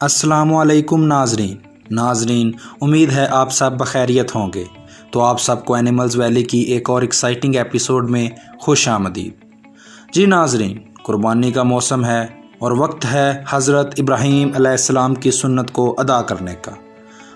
السلام علیکم ناظرین امید ہے آپ سب بخیریت ہوں گے۔ تو آپ سب کو اینیملز ویلی کی ایک اور ایکسائٹنگ ایپیسوڈ میں خوش آمدید۔ جی ناظرین، قربانی کا موسم ہے اور وقت ہے حضرت ابراہیم علیہ السلام کی سنت کو ادا کرنے کا۔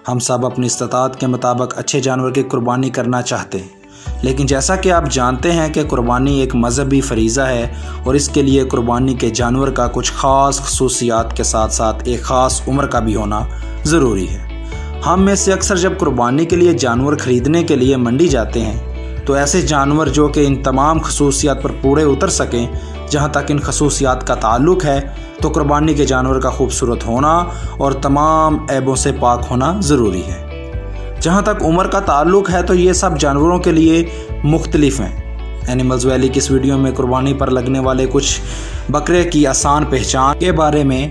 ہم سب اپنی استطاعت کے مطابق اچھے جانور کی قربانی کرنا چاہتے ہیں، لیکن جیسا کہ آپ جانتے ہیں کہ قربانی ایک مذہبی فریضہ ہے اور اس کے لیے قربانی کے جانور کا کچھ خاص خصوصیات کے ساتھ ساتھ ایک خاص عمر کا بھی ہونا ضروری ہے۔ ہم میں سے اکثر جب قربانی کے لیے جانور خریدنے کے لیے منڈی جاتے ہیں تو ایسے جانور جو کہ ان تمام خصوصیات پر پورے اتر سکیں، جہاں تک ان خصوصیات کا تعلق ہے تو قربانی کے جانور کا خوبصورت ہونا اور تمام عیبوں سے پاک ہونا ضروری ہے۔ جہاں تک عمر کا تعلق ہے تو یہ سب جانوروں کے لیے مختلف ہیں۔ اینیملز ویلی کی اس ویڈیو میں قربانی پر لگنے والے کچھ بکرے کی آسان پہچان کے بارے میں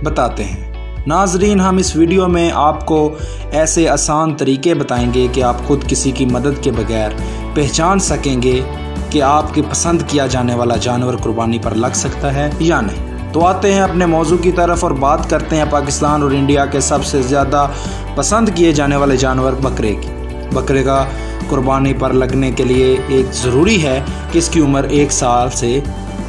بتاتے ہیں۔ ناظرین، ہم اس ویڈیو میں آپ کو ایسے آسان طریقے بتائیں گے کہ آپ خود کسی کی مدد کے بغیر پہچان سکیں گے کہ آپ کی پسند کیا جانے والا جانور قربانی پر لگ سکتا ہے یا نہیں۔ تو آتے ہیں اپنے موضوع کی طرف اور بات کرتے ہیں پاکستان اور انڈیا کے سب سے زیادہ پسند کیے جانے والے جانور بکرے کی۔ بکرے کا قربانی پر لگنے کے لیے ایک ضروری ہے کہ اس کی عمر 1 سال سے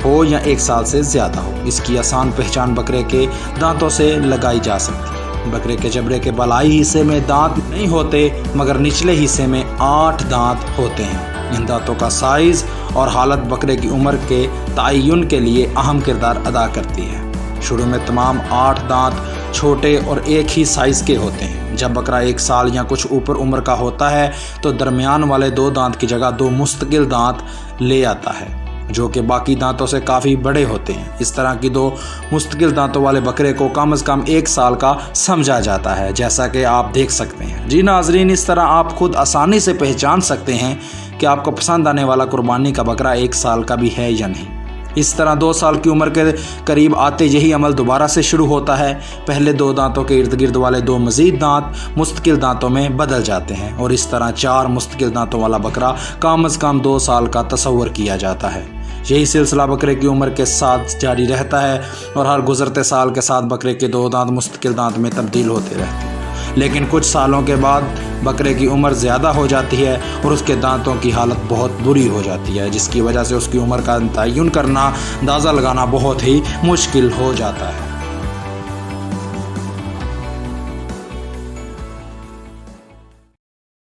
ہو یا 1 سال سے زیادہ ہو۔ اس کی آسان پہچان بکرے کے دانتوں سے لگائی جا سکتی ہے۔ بکرے کے جبڑے کے بالائی حصے میں دانت نہیں ہوتے مگر نچلے حصے میں 8 دانت ہوتے ہیں۔ ان دانتوں کا سائز اور حالت بکرے کی عمر کے تعین کے لیے اہم کردار ادا کرتی ہے۔ شروع میں تمام 8 دانت چھوٹے اور ایک ہی سائز کے ہوتے ہیں۔ جب بکرا 1 سال یا کچھ اوپر عمر کا ہوتا ہے تو درمیان والے 2 دانت کی جگہ 2 مستقل دانت لے آتا ہے جو کہ باقی دانتوں سے کافی بڑے ہوتے ہیں۔ اس طرح کی 2 مستقل دانتوں والے بکرے کو کم از کم 1 سال کا سمجھا جاتا ہے، جیسا کہ آپ دیکھ سکتے ہیں۔ جی ناظرین، اس طرح آپ خود آسانی سے پہچان سکتے ہیں کہ آپ کو پسند آنے والا قربانی کا بکرا 1 سال کا بھی ہے یا نہیں۔ اس طرح 2 سال کی عمر کے قریب آتے یہی عمل دوبارہ سے شروع ہوتا ہے۔ پہلے 2 دانتوں کے ارد گرد والے 2 مزید دانت مستقل دانتوں میں بدل جاتے ہیں اور اس طرح 4 مستقل دانتوں والا بکرا کم از کم 2 سال کا تصور کیا جاتا ہے۔ یہی سلسلہ بکرے کی عمر کے ساتھ جاری رہتا ہے اور ہر گزرتے سال کے ساتھ بکرے کے 2 دانت مستقل دانت میں تبدیل ہوتے رہتے ہیں۔ لیکن کچھ سالوں کے بعد بکرے کی عمر زیادہ ہو جاتی ہے اور اس کے دانتوں کی حالت بہت بری ہو جاتی ہے، جس کی وجہ سے اس کی عمر کا تعین کرنا، اندازہ لگانا بہت ہی مشکل ہو جاتا ہے۔